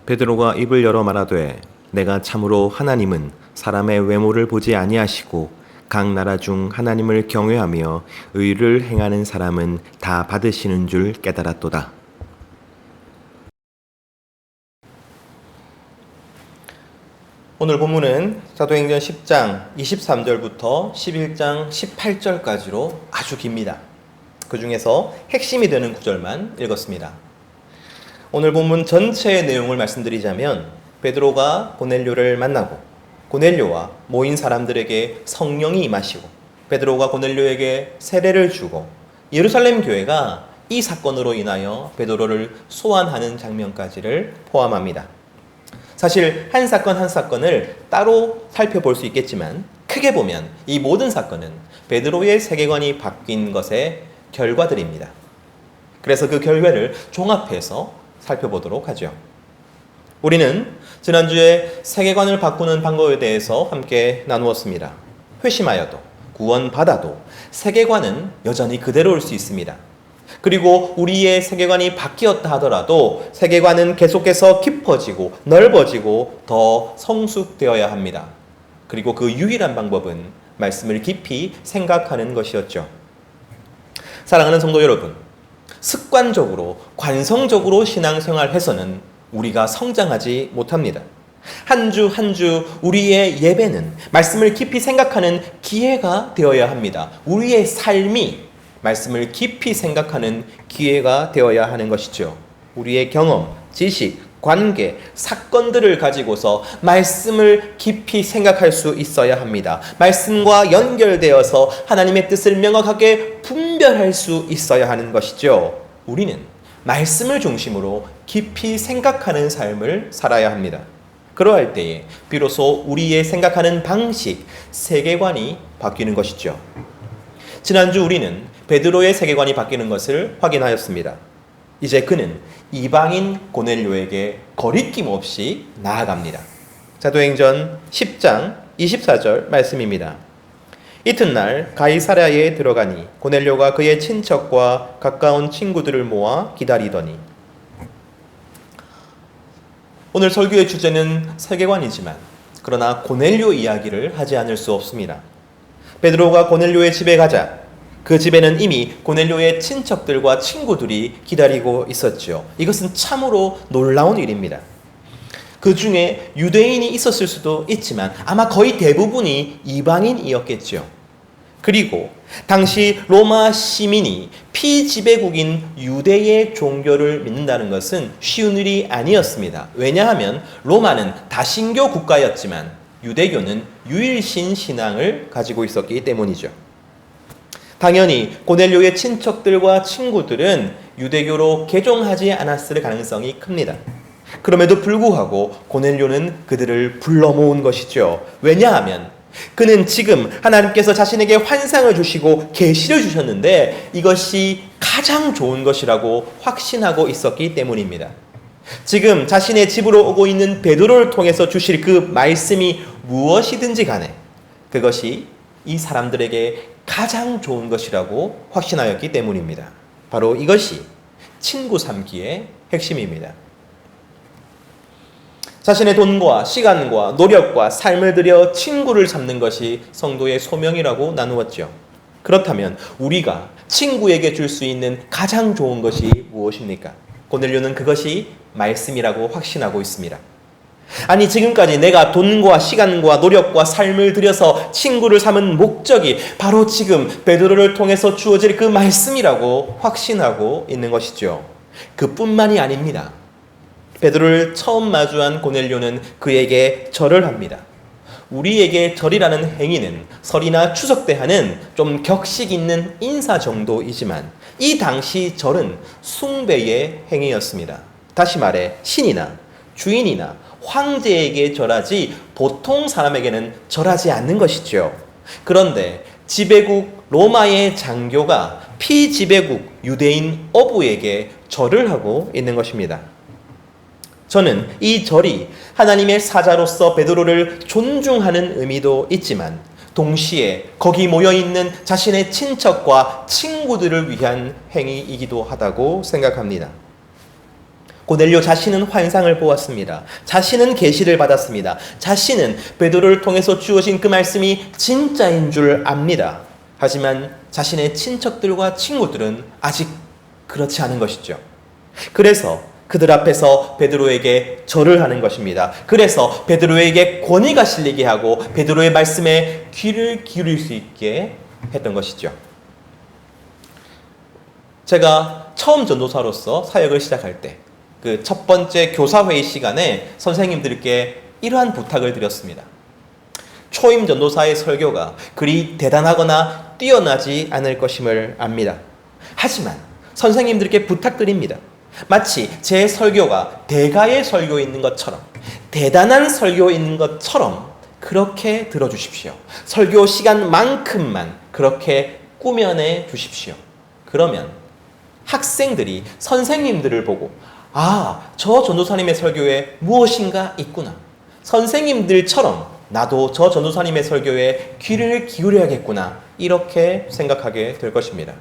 베드로가 입을 열어 말하되 내가 참으로 하나님은 사람의 외모를 보지 아니하시고 각 나라 중 하나님을 경외하며 의를 행하는 사람은 다 받으시는 줄 깨달았도다. 오늘 본문은 사도행전 10장 23절부터 11장 18절까지로 아주 깁니다. 그 중에서 핵심이 되는 구절만 읽었습니다. 오늘 본문 전체의 내용을 말씀드리자면 베드로가 고넬료를 만나고 고넬료와 모인 사람들에게 성령이 임하시고 베드로가 고넬료에게 세례를 주고 예루살렘 교회가 이 사건으로 인하여 베드로를 소환하는 장면까지를 포함합니다. 사실 한 사건 한 사건을 따로 살펴볼 수 있겠지만 크게 보면 이 모든 사건은 베드로의 세계관이 바뀐 것의 결과들입니다. 그래서 그 결과를 종합해서 살펴보도록 하죠. 우리는 지난주에 세계관을 바꾸는 방법에 대해서 함께 나누었습니다. 회심하여도 구원받아도 세계관은 여전히 그대로일 수 있습니다. 그리고 우리의 세계관이 바뀌었다 하더라도 세계관은 계속해서 깊어지고 넓어지고 더 성숙되어야 합니다. 그리고 그 유일한 방법은 말씀을 깊이 생각하는 것이었죠. 사랑하는 성도 여러분, 습관적으로 관성적으로 신앙생활해서는 우리가 성장하지 못합니다. 한 주 한 주 우리의 예배는 말씀을 깊이 생각하는 기회가 되어야 합니다. 우리의 삶이 말씀을 깊이 생각하는 기회가 되어야 하는 것이죠. 우리의 경험, 지식, 관계, 사건들을 가지고서 말씀을 깊이 생각할 수 있어야 합니다. 말씀과 연결되어서 하나님의 뜻을 명확하게 분별할 수 있어야 하는 것이죠. 우리는 말씀을 중심으로 깊이 생각하는 삶을 살아야 합니다. 그러할 때에 비로소 우리의 생각하는 방식, 세계관이 바뀌는 것이죠. 지난주 우리는 베드로의 세계관이 바뀌는 것을 확인하였습니다. 이제 그는 이방인 고넬료에게 거리낌 없이 나아갑니다. 사도행전 10장 24절 말씀입니다. 이튿날 가이사랴에 들어가니 고넬료가 그의 친척과 가까운 친구들을 모아 기다리더니. 오늘 설교의 주제는 세계관이지만 그러나 고넬료 이야기를 하지 않을 수 없습니다. 베드로가 고넬료의 집에 가자 그 집에는 이미 고넬료의 친척들과 친구들이 기다리고 있었죠. 이것은 참으로 놀라운 일입니다. 그 중에 유대인이 있었을 수도 있지만 아마 거의 대부분이 이방인이었겠죠. 그리고 당시 로마 시민이 피지배국인 유대의 종교를 믿는다는 것은 쉬운 일이 아니었습니다. 왜냐하면 로마는 다신교 국가였지만 유대교는 유일신 신앙을 가지고 있었기 때문이죠. 당연히 고넬료의 친척들과 친구들은 유대교로 개종하지 않았을 가능성이 큽니다. 그럼에도 불구하고 고넬료는 그들을 불러 모은 것이죠. 왜냐하면 그는 지금 하나님께서 자신에게 환상을 주시고 계시를 주셨는데 이것이 가장 좋은 것이라고 확신하고 있었기 때문입니다. 지금 자신의 집으로 오고 있는 베드로를 통해서 주실 그 말씀이 무엇이든지 간에 그것이 이 사람들에게 가장 좋은 것이라고 확신하였기 때문입니다. 바로 이것이 친구 삼기의 핵심입니다. 자신의 돈과 시간과 노력과 삶을 들여 친구를 삼는 것이 성도의 소명이라고 나누었죠. 그렇다면 우리가 친구에게 줄 수 있는 가장 좋은 것이 무엇입니까? 고넬료는 그것이 말씀이라고 확신하고 있습니다. 아니 지금까지 내가 돈과 시간과 노력과 삶을 들여서 친구를 삼은 목적이 바로 지금 베드로를 통해서 주어질 그 말씀이라고 확신하고 있는 것이죠. 그뿐만이 아닙니다. 베드로를 처음 마주한 고넬료는 그에게 절을 합니다. 우리에게 절이라는 행위는 설이나 추석 때 하는 좀 격식 있는 인사 정도이지만 이 당시 절은 숭배의 행위였습니다. 다시 말해 신이나 주인이나 황제에게 절하지 보통 사람에게는 절하지 않는 것이죠. 그런데 지배국 로마의 장교가 피지배국 유대인 어부에게 절을 하고 있는 것입니다. 저는 이 절이 하나님의 사자로서 베드로를 존중하는 의미도 있지만 동시에 거기 모여있는 자신의 친척과 친구들을 위한 행위이기도 하다고 생각합니다. 고넬료 자신은 환상을 보았습니다. 자신은 계시를 받았습니다. 자신은 베드로를 통해서 주어진 그 말씀이 진짜인 줄 압니다. 하지만 자신의 친척들과 친구들은 아직 그렇지 않은 것이죠. 그래서 그들 앞에서 베드로에게 절을 하는 것입니다. 그래서 베드로에게 권위가 실리게 하고 베드로의 말씀에 귀를 기울일 수 있게 했던 것이죠. 제가 처음 전도사로서 사역을 시작할 때 그 첫 번째 교사회의 시간에 선생님들께 이러한 부탁을 드렸습니다. 초임 전도사의 설교가 그리 대단하거나 뛰어나지 않을 것임을 압니다. 하지만 선생님들께 부탁드립니다. 마치 제 설교가 대가의 설교에 있는 것처럼, 대단한 설교에 있는 것처럼 그렇게 들어주십시오. 설교 시간만큼만 그렇게 꾸며내 주십시오. 그러면 학생들이 선생님들을 보고 저 전도사님의 설교에 무엇인가 있구나. 선생님들처럼 나도 저 전도사님의 설교에 귀를 기울여야겠구나. 이렇게 생각하게 될 것입니다.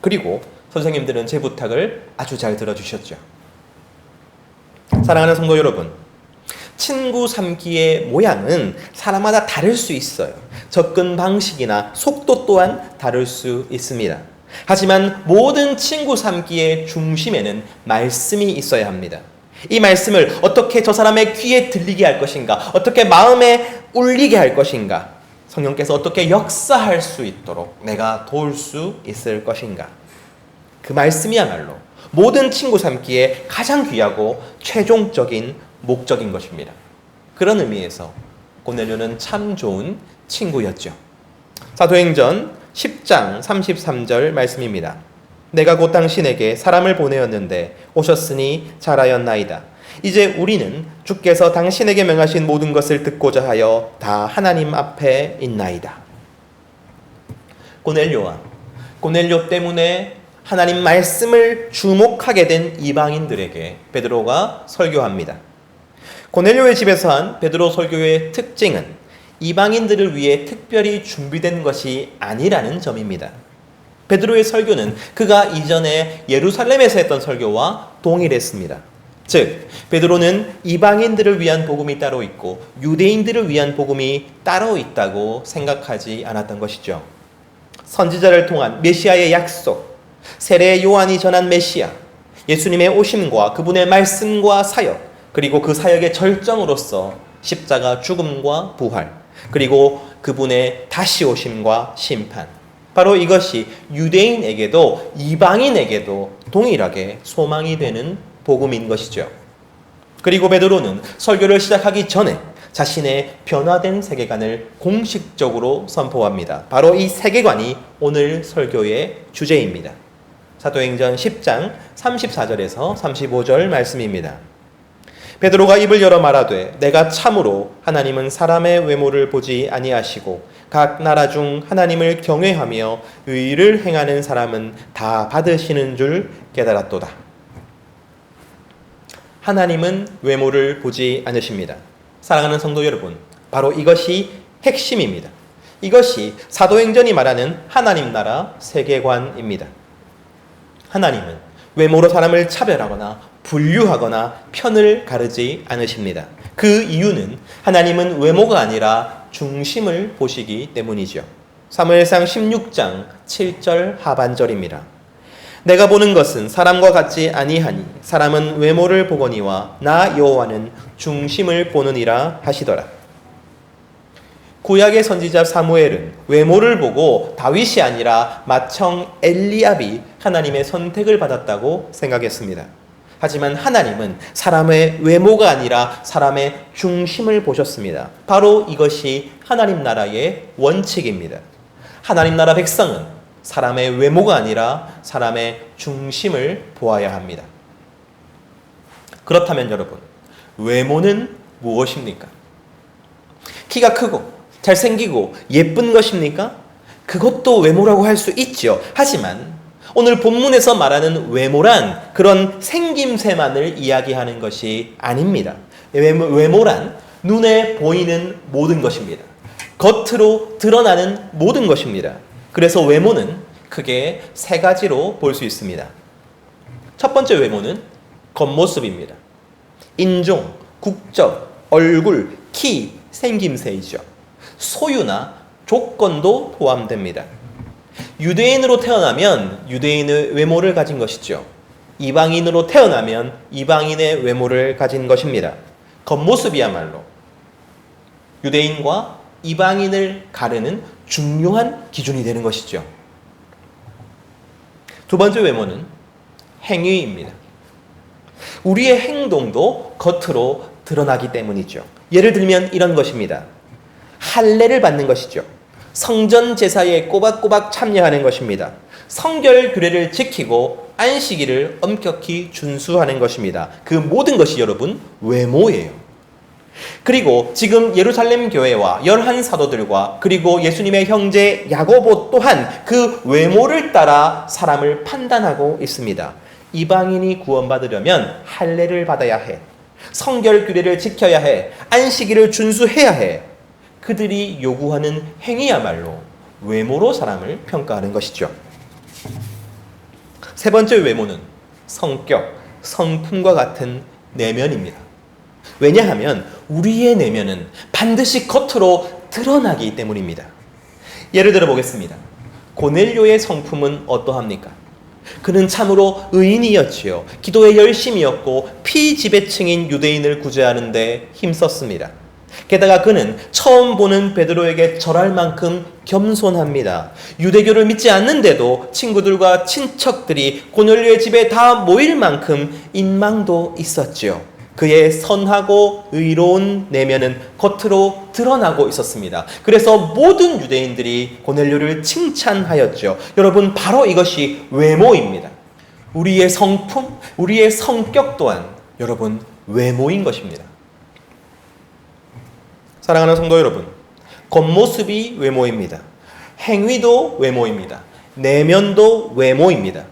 그리고 선생님들은 제 부탁을 아주 잘 들어주셨죠. 사랑하는 성도 여러분, 친구 삼기의 모양은 사람마다 다를 수 있어요. 접근 방식이나 속도 또한 다를 수 있습니다. 하지만 모든 친구 삼기의 중심에는 말씀이 있어야 합니다. 이 말씀을 어떻게 저 사람의 귀에 들리게 할 것인가, 어떻게 마음에 울리게 할 것인가, 성령께서 어떻게 역사할 수 있도록 내가 도울 수 있을 것인가. 그 말씀이야말로 모든 친구 삼기에 가장 귀하고 최종적인 목적인 것입니다. 그런 의미에서 고넬료는 참 좋은 친구였죠. 사도행전 10장 33절 말씀입니다. 내가 곧 당신에게 사람을 보내었는데 오셨으니 잘하였나이다. 이제 우리는 주께서 당신에게 명하신 모든 것을 듣고자 하여 다 하나님 앞에 있나이다. 고넬료 때문에 하나님 말씀을 주목하게 된 이방인들에게 베드로가 설교합니다. 고넬료의 집에서 한 베드로 설교의 특징은 이방인들을 위해 특별히 준비된 것이 아니라는 점입니다. 베드로의 설교는 그가 이전에 예루살렘에서 했던 설교와 동일했습니다. 즉, 베드로는 이방인들을 위한 복음이 따로 있고 유대인들을 위한 복음이 따로 있다고 생각하지 않았던 것이죠. 선지자를 통한 메시아의 약속, 세례 요한이 전한 메시아, 예수님의 오심과 그분의 말씀과 사역, 그리고 그 사역의 절정으로서 십자가 죽음과 부활, 그리고 그분의 다시 오심과 심판, 바로 이것이 유대인에게도 이방인에게도 동일하게 소망이 되는 복음인 것이죠. 그리고 베드로는 설교를 시작하기 전에 자신의 변화된 세계관을 공식적으로 선포합니다. 바로 이 세계관이 오늘 설교의 주제입니다. 사도행전 10장 34절에서 35절 말씀입니다. 베드로가 입을 열어 말하되 내가 참으로 하나님은 사람의 외모를 보지 아니하시고 각 나라 중 하나님을 경외하며 의를 행하는 사람은 다 받으시는 줄 깨달았도다. 하나님은 외모를 보지 않으십니다. 사랑하는 성도 여러분, 바로 이것이 핵심입니다. 이것이 사도행전이 말하는 하나님 나라 세계관입니다. 하나님은 외모로 사람을 차별하거나 분류하거나 편을 가르지 않으십니다. 그 이유는 하나님은 외모가 아니라 중심을 보시기 때문이죠. 사무엘상 16장 7절 하반절입니다. 내가 보는 것은 사람과 같지 아니하니 사람은 외모를 보거니와 나 여호와는 중심을 보느니라 하시더라. 구약의 선지자 사무엘은 외모를 보고 다윗이 아니라 맏형 엘리압이 하나님의 선택을 받았다고 생각했습니다. 하지만 하나님은 사람의 외모가 아니라 사람의 중심을 보셨습니다. 바로 이것이 하나님 나라의 원칙입니다. 하나님 나라 백성은 사람의 외모가 아니라 사람의 중심을 보아야 합니다. 그렇다면 여러분, 외모는 무엇입니까? 키가 크고 잘생기고 예쁜 것입니까? 그것도 외모라고 할 수 있죠. 하지만 오늘 본문에서 말하는 외모란 그런 생김새만을 이야기하는 것이 아닙니다. 외모란 눈에 보이는 모든 것입니다. 겉으로 드러나는 모든 것입니다. 그래서 외모는 크게 세 가지로 볼 수 있습니다. 첫 번째 외모는 겉모습입니다. 인종, 국적, 얼굴, 키, 생김새이죠. 소유나 조건도 포함됩니다. 유대인으로 태어나면 유대인의 외모를 가진 것이죠. 이방인으로 태어나면 이방인의 외모를 가진 것입니다. 겉모습이야말로 유대인과 이방인을 가르는 중요한 기준이 되는 것이죠. 두 번째 외모는 행위입니다. 우리의 행동도 겉으로 드러나기 때문이죠. 예를 들면 이런 것입니다. 할례를 받는 것이죠. 성전 제사에 꼬박꼬박 참여하는 것입니다. 성결 규례를 지키고 안식일을 엄격히 준수하는 것입니다. 그 모든 것이 여러분 외모예요. 그리고 지금 예루살렘 교회와 11사도들과 그리고 예수님의 형제 야고보 또한 그 외모를 따라 사람을 판단하고 있습니다. 이방인이 구원받으려면 할례를 받아야 해. 성결 규례를 지켜야 해. 안식일을 준수해야 해. 그들이 요구하는 행위야말로 외모로 사람을 평가하는 것이죠. 세 번째 외모는 성격, 성품과 같은 내면입니다. 왜냐하면 우리의 내면은 반드시 겉으로 드러나기 때문입니다. 예를 들어 보겠습니다. 고넬료의 성품은 어떠합니까? 그는 참으로 의인이었지요. 기도에 열심이었고 피지배층인 유대인을 구제하는 데 힘썼습니다. 게다가 그는 처음 보는 베드로에게 절할 만큼 겸손합니다. 유대교를 믿지 않는데도 친구들과 친척들이 고넬료의 집에 다 모일 만큼 인망도 있었지요. 그의 선하고 의로운 내면은 겉으로 드러나고 있었습니다. 그래서 모든 유대인들이 고넬료를 칭찬하였죠. 여러분, 바로 이것이 외모입니다. 우리의 성품, 우리의 성격 또한 여러분 외모인 것입니다. 사랑하는 성도 여러분, 겉모습이 외모입니다. 행위도 외모입니다. 내면도 외모입니다.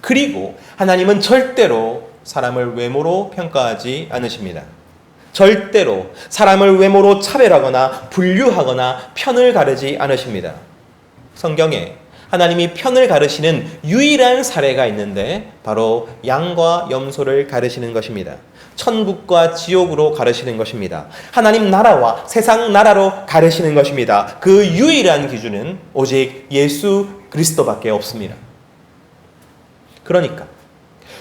그리고 하나님은 절대로 사람을 외모로 평가하지 않으십니다. 절대로 사람을 외모로 차별하거나 분류하거나 편을 가르지 않으십니다. 성경에 하나님이 편을 가르시는 유일한 사례가 있는데 바로 양과 염소를 가르시는 것입니다. 천국과 지옥으로 가르시는 것입니다. 하나님 나라와 세상 나라로 가르시는 것입니다. 그 유일한 기준은 오직 예수 그리스도밖에 없습니다. 그러니까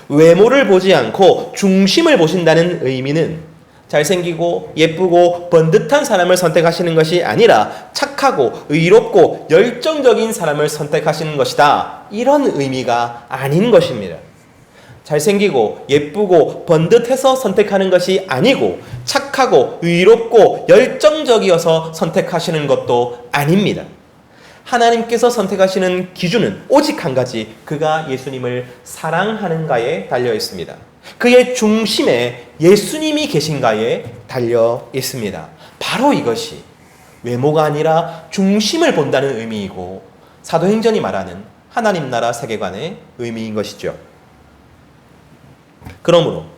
외모를 보지 않고 중심을 보신다는 의미는 잘생기고 예쁘고 번듯한 사람을 선택하시는 것이 아니라 착하고 의롭고 열정적인 사람을 선택하시는 것이다. 이런 의미가 아닌 것입니다. 잘생기고 예쁘고 번듯해서 선택하는 것이 아니고 착하고 의롭고 열정적이어서 선택하시는 것도 아닙니다. 하나님께서 선택하시는 기준은 오직 한 가지, 그가 예수님을 사랑하는가에 달려 있습니다. 그의 중심에 예수님이 계신가에 달려 있습니다. 바로 이것이 외모가 아니라 중심을 본다는 의미이고 사도행전이 말하는 하나님 나라 세계관의 의미인 것이죠. 그러므로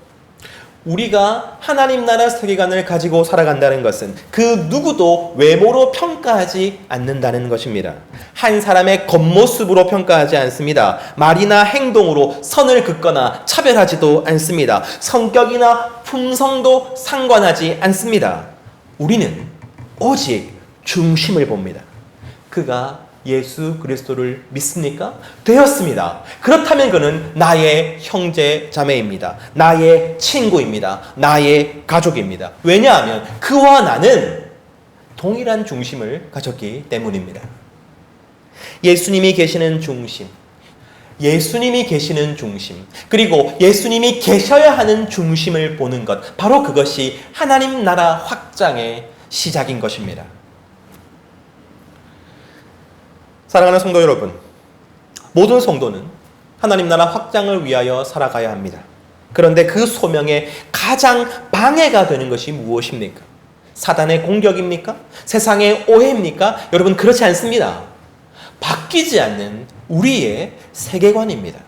우리가 하나님 나라 세계관을 가지고 살아간다는 것은 그 누구도 외모로 평가하지 않는다는 것입니다. 한 사람의 겉모습으로 평가하지 않습니다. 말이나 행동으로 선을 긋거나 차별하지도 않습니다. 성격이나 품성도 상관하지 않습니다. 우리는 오직 중심을 봅니다. 그가 예수 그리스도를 믿습니까? 되었습니다. 그렇다면 그는 나의 형제 자매입니다. 나의 친구입니다. 나의 가족입니다. 왜냐하면 그와 나는 동일한 중심을 가졌기 때문입니다. 예수님이 계시는 중심, 예수님이 계시는 중심, 그리고 예수님이 계셔야 하는 중심을 보는 것, 바로 그것이 하나님 나라 확장의 시작인 것입니다. 사랑하는 성도 여러분, 모든 성도는 하나님 나라 확장을 위하여 살아가야 합니다. 그런데 그 소명에 가장 방해가 되는 것이 무엇입니까? 사단의 공격입니까? 세상의 오해입니까? 여러분, 그렇지 않습니다. 바뀌지 않는 우리의 세계관입니다.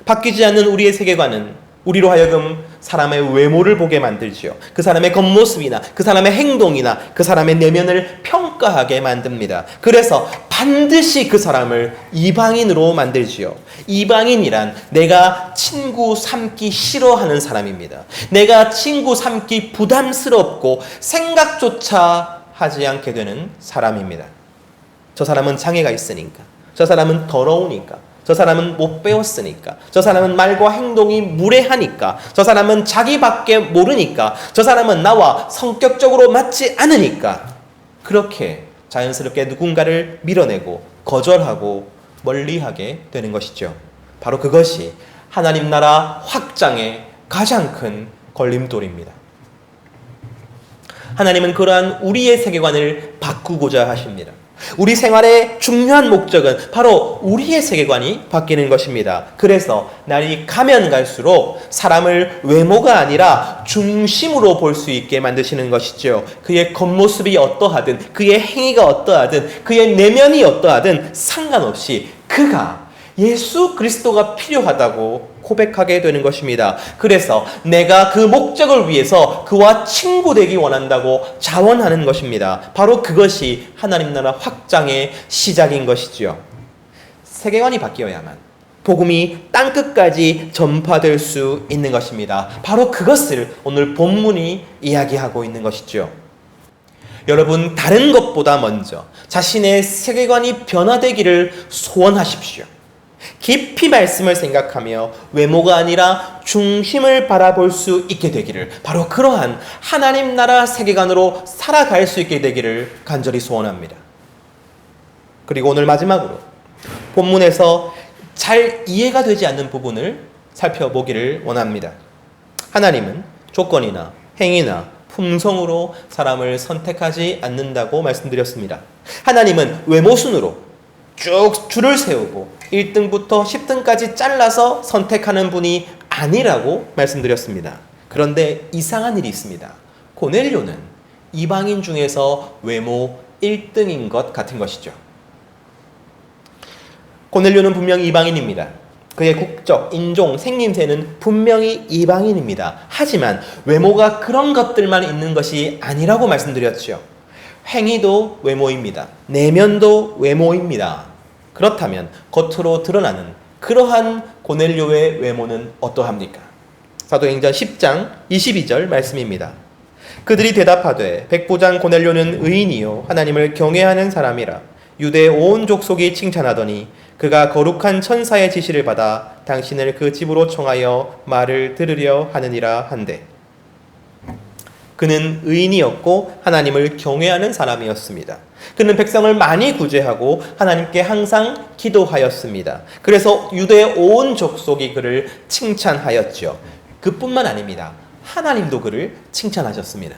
바뀌지 않는 우리의 세계관은 우리로 하여금 사람의 외모를 보게 만들지요. 그 사람의 겉모습이나 그 사람의 행동이나 그 사람의 내면을 평가하게 만듭니다. 그래서 반드시 그 사람을 이방인으로 만들지요. 이방인이란 내가 친구 삼기 싫어하는 사람입니다. 내가 친구 삼기 부담스럽고 생각조차 하지 않게 되는 사람입니다. 저 사람은 장애가 있으니까, 저 사람은 더러우니까, 저 사람은 못 배웠으니까, 저 사람은 말과 행동이 무례하니까, 저 사람은 자기밖에 모르니까, 저 사람은 나와 성격적으로 맞지 않으니까, 그렇게 자연스럽게 누군가를 밀어내고 거절하고 멀리하게 되는 것이죠. 바로 그것이 하나님 나라 확장의 가장 큰 걸림돌입니다. 하나님은 그러한 우리의 세계관을 바꾸고자 하십니다. 우리 생활의 중요한 목적은 바로 우리의 세계관이 바뀌는 것입니다. 그래서 날이 가면 갈수록 사람을 외모가 아니라 중심으로 볼 수 있게 만드시는 것이죠. 그의 겉모습이 어떠하든, 그의 행위가 어떠하든, 그의 내면이 어떠하든 상관없이 그가 예수 그리스도가 필요하다고 고백하게 되는 것입니다. 그래서 내가 그 목적을 위해서 그와 친구 되기 원한다고 자원하는 것입니다. 바로 그것이 하나님 나라 확장의 시작인 것이지요. 세계관이 바뀌어야만 복음이 땅끝까지 전파될 수 있는 것입니다. 바로 그것을 오늘 본문이 이야기하고 있는 것이죠. 여러분, 다른 것보다 먼저 자신의 세계관이 변화되기를 소원하십시오. 깊이 말씀을 생각하며 외모가 아니라 중심을 바라볼 수 있게 되기를, 바로 그러한 하나님 나라 세계관으로 살아갈 수 있게 되기를 간절히 소원합니다. 그리고 오늘 마지막으로 본문에서 잘 이해가 되지 않는 부분을 살펴보기를 원합니다. 하나님은 조건이나 행위나 품성으로 사람을 선택하지 않는다고 말씀드렸습니다. 하나님은 외모 순으로 쭉 줄을 세우고 1등부터 10등까지 잘라서 선택하는 분이 아니라고 말씀드렸습니다. 그런데 이상한 일이 있습니다. 고넬료는 이방인 중에서 외모 1등인 것 같은 것이죠. 고넬료는 분명히 이방인입니다. 그의 국적, 인종, 생김새는 분명히 이방인입니다. 하지만 외모가 그런 것들만 있는 것이 아니라고 말씀드렸죠. 행위도 외모입니다. 내면도 외모입니다. 그렇다면 겉으로 드러나는 그러한 고넬료의 외모는 어떠합니까? 사도행전 10장 22절 말씀입니다. 그들이 대답하되 백부장 고넬료는 의인이요 하나님을 경외하는 사람이라 유대 온 족속이 칭찬하더니 그가 거룩한 천사의 지시를 받아 당신을 그 집으로 청하여 말을 들으려 하느니라 한대. 그는 의인이었고 하나님을 경외하는 사람이었습니다. 그는 백성을 많이 구제하고 하나님께 항상 기도하였습니다. 그래서 유대 온 족속이 그를 칭찬하였죠. 그뿐만 아닙니다. 하나님도 그를 칭찬하셨습니다.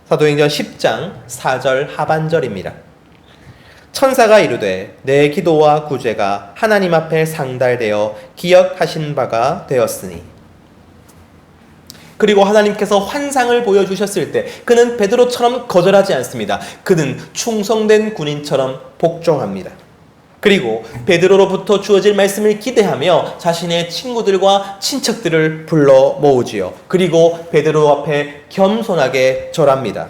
사도행전 10장 4절 하반절입니다. 천사가 이르되 내 기도와 구제가 하나님 앞에 상달되어 기억하신 바가 되었으니. 그리고 하나님께서 환상을 보여주셨을 때 그는 베드로처럼 거절하지 않습니다. 그는 충성된 군인처럼 복종합니다. 그리고 베드로로부터 주어질 말씀을 기대하며 자신의 친구들과 친척들을 불러 모으지요. 그리고 베드로 앞에 겸손하게 절합니다.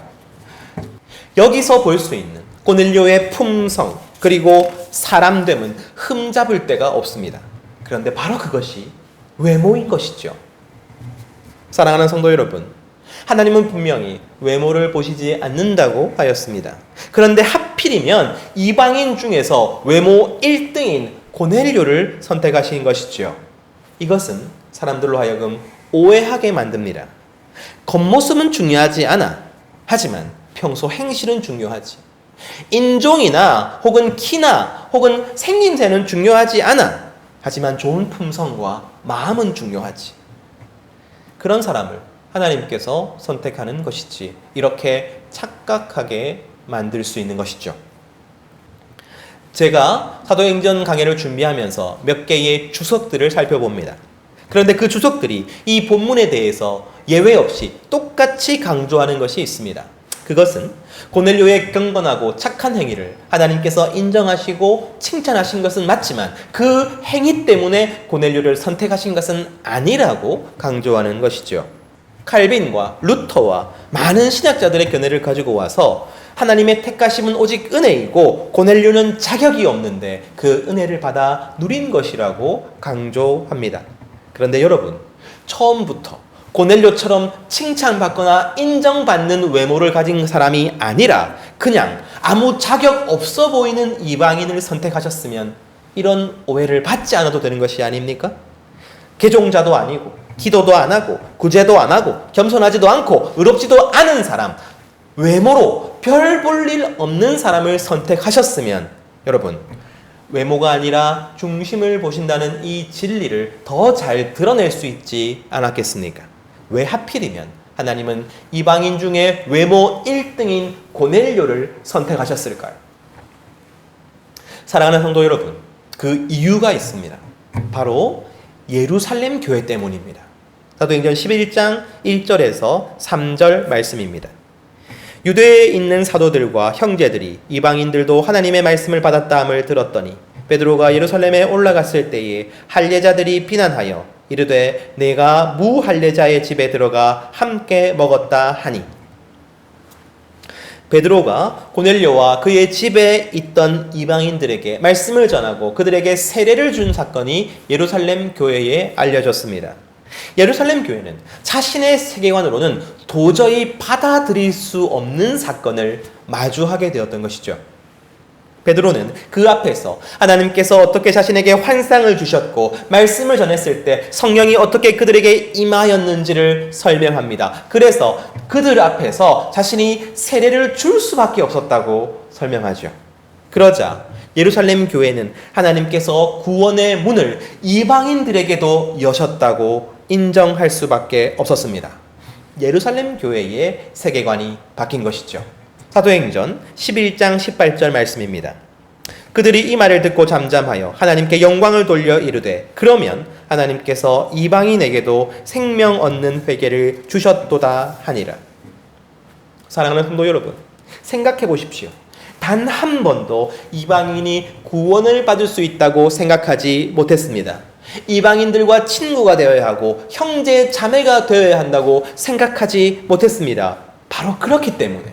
여기서 볼 수 있는 고넬료의 품성 그리고 사람됨은 흠잡을 데가 없습니다. 그런데 바로 그것이 외모인 것이죠. 사랑하는 성도 여러분, 하나님은 분명히 외모를 보시지 않는다고 하였습니다. 그런데 하필이면 이방인 중에서 외모 1등인 고넬료를 선택하신 것이죠. 이것은 사람들로 하여금 오해하게 만듭니다. 겉모습은 중요하지 않아. 하지만 평소 행실은 중요하지. 인종이나 혹은 키나 혹은 생김새는 중요하지 않아. 하지만 좋은 품성과 마음은 중요하지. 그런 사람을 하나님께서 선택하는 것이지, 이렇게 착각하게 만들 수 있는 것이죠. 제가 사도행전 강해를 준비하면서 몇 개의 주석들을 살펴봅니다. 그런데 그 주석들이 이 본문에 대해서 예외 없이 똑같이 강조하는 것이 있습니다. 그것은 고넬료의 경건하고 착한 행위를 하나님께서 인정하시고 칭찬하신 것은 맞지만 그 행위 때문에 고넬료를 선택하신 것은 아니라고 강조하는 것이죠. 칼빈과 루터와 많은 신학자들의 견해를 가지고 와서 하나님의 택하심은 오직 은혜이고 고넬료는 자격이 없는데 그 은혜를 받아 누린 것이라고 강조합니다. 그런데 여러분, 처음부터 고넬료처럼 칭찬받거나 인정받는 외모를 가진 사람이 아니라 그냥 아무 자격 없어 보이는 이방인을 선택하셨으면 이런 오해를 받지 않아도 되는 것이 아닙니까? 개종자도 아니고 기도도 안 하고 구제도 안 하고 겸손하지도 않고 의롭지도 않은 사람, 외모로 별 볼 일 없는 사람을 선택하셨으면 여러분, 외모가 아니라 중심을 보신다는 이 진리를 더 잘 드러낼 수 있지 않았겠습니까? 왜 하필이면 하나님은 이방인 중에 외모 1등인 고넬료를 선택하셨을까요? 사랑하는 성도 여러분, 그 이유가 있습니다. 바로 예루살렘 교회 때문입니다. 사도행전 11장 1절에서 3절 말씀입니다. 유대에 있는 사도들과 형제들이 이방인들도 하나님의 말씀을 받았다함을 들었더니 베드로가 예루살렘에 올라갔을 때에 할례자들이 비난하여 이르되 내가 무할례자의 집에 들어가 함께 먹었다 하니, 베드로가 고넬료와 그의 집에 있던 이방인들에게 말씀을 전하고 그들에게 세례를 준 사건이 예루살렘 교회에 알려졌습니다. 예루살렘 교회는 자신의 세계관으로는 도저히 받아들일 수 없는 사건을 마주하게 되었던 것이죠. 베드로는 그 앞에서 하나님께서 어떻게 자신에게 환상을 주셨고 말씀을 전했을 때 성령이 어떻게 그들에게 임하였는지를 설명합니다. 그래서 그들 앞에서 자신이 세례를 줄 수밖에 없었다고 설명하죠. 그러자 예루살렘 교회는 하나님께서 구원의 문을 이방인들에게도 여셨다고 인정할 수밖에 없었습니다. 예루살렘 교회의 세계관이 바뀐 것이죠. 사도행전 11장 18절 말씀입니다. 그들이 이 말을 듣고 잠잠하여 하나님께 영광을 돌려 이르되 그러면 하나님께서 이방인에게도 생명 얻는 회개를 주셨도다 하니라. 사랑하는 성도 여러분, 생각해 보십시오. 단 한 번도 이방인이 구원을 받을 수 있다고 생각하지 못했습니다. 이방인들과 친구가 되어야 하고 형제 자매가 되어야 한다고 생각하지 못했습니다. 바로 그렇기 때문에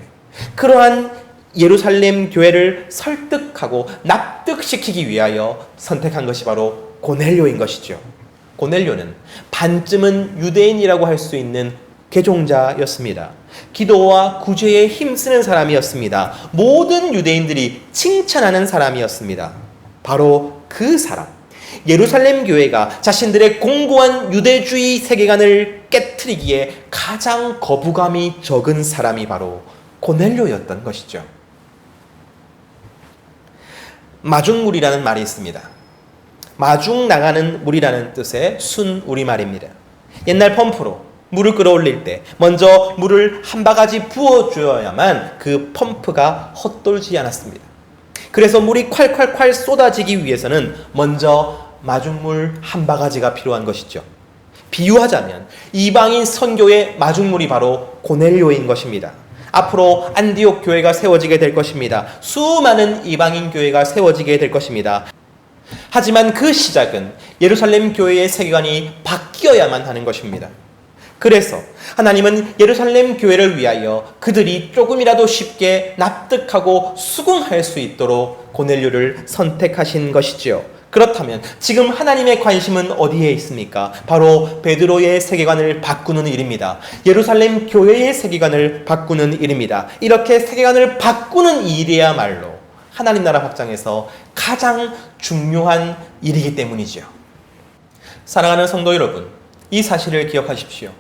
그러한 예루살렘 교회를 설득하고 납득시키기 위하여 선택한 것이 바로 고넬료인 것이죠. 고넬료는 반쯤은 유대인이라고 할 수 있는 개종자였습니다. 기도와 구제에 힘쓰는 사람이었습니다. 모든 유대인들이 칭찬하는 사람이었습니다. 바로 그 사람, 예루살렘 교회가 자신들의 공고한 유대주의 세계관을 깨트리기에 가장 거부감이 적은 사람이 바로 고넬료였던 것이죠. 마중물이라는 말이 있습니다. 마중 나가는 물이라는 뜻의 순 우리말입니다. 옛날 펌프로 물을 끌어올릴 때 먼저 물을 한 바가지 부어줘야만 그 펌프가 헛돌지 않았습니다. 그래서 물이 콸콸콸 쏟아지기 위해서는 먼저 마중물 한 바가지가 필요한 것이죠. 비유하자면 이방인 선교의 마중물이 바로 고넬료인 것입니다. 앞으로 안디옥 교회가 세워지게 될 것입니다. 수많은 이방인 교회가 세워지게 될 것입니다. 하지만 그 시작은 예루살렘 교회의 세계관이 바뀌어야만 하는 것입니다. 그래서 하나님은 예루살렘 교회를 위하여 그들이 조금이라도 쉽게 납득하고 수긍할 수 있도록 고넬료를 선택하신 것이지요. 그렇다면 지금 하나님의 관심은 어디에 있습니까? 바로 베드로의 세계관을 바꾸는 일입니다. 예루살렘 교회의 세계관을 바꾸는 일입니다. 이렇게 세계관을 바꾸는 일이야말로 하나님 나라 확장에서 가장 중요한 일이기 때문이죠. 사랑하는 성도 여러분, 이 사실을 기억하십시오.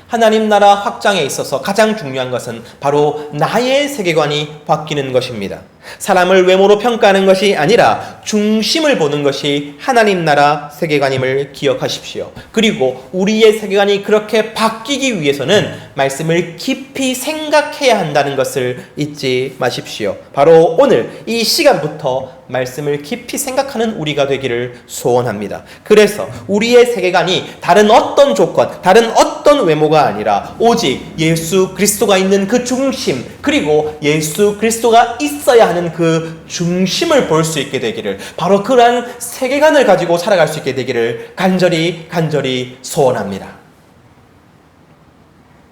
하나님 나라 확장에 있어서 가장 중요한 것은 바로 나의 세계관이 바뀌는 것입니다. 사람을 외모로 평가하는 것이 아니라 중심을 보는 것이 하나님 나라 세계관임을 기억하십시오. 그리고 우리의 세계관이 그렇게 바뀌기 위해서는 말씀을 깊이 생각해야 한다는 것을 잊지 마십시오. 바로 오늘 이 시간부터 말씀을 깊이 생각하는 우리가 되기를 소원합니다. 그래서 우리의 세계관이 다른 어떤 조건, 다른 어떤 외모가 아니라 오직 예수 그리스도가 있는 그 중심, 그리고 예수 그리스도가 있어야 하는 그 중심을 볼 수 있게 되기를, 바로 그러한 세계관을 가지고 살아갈 수 있게 되기를 간절히 소원합니다.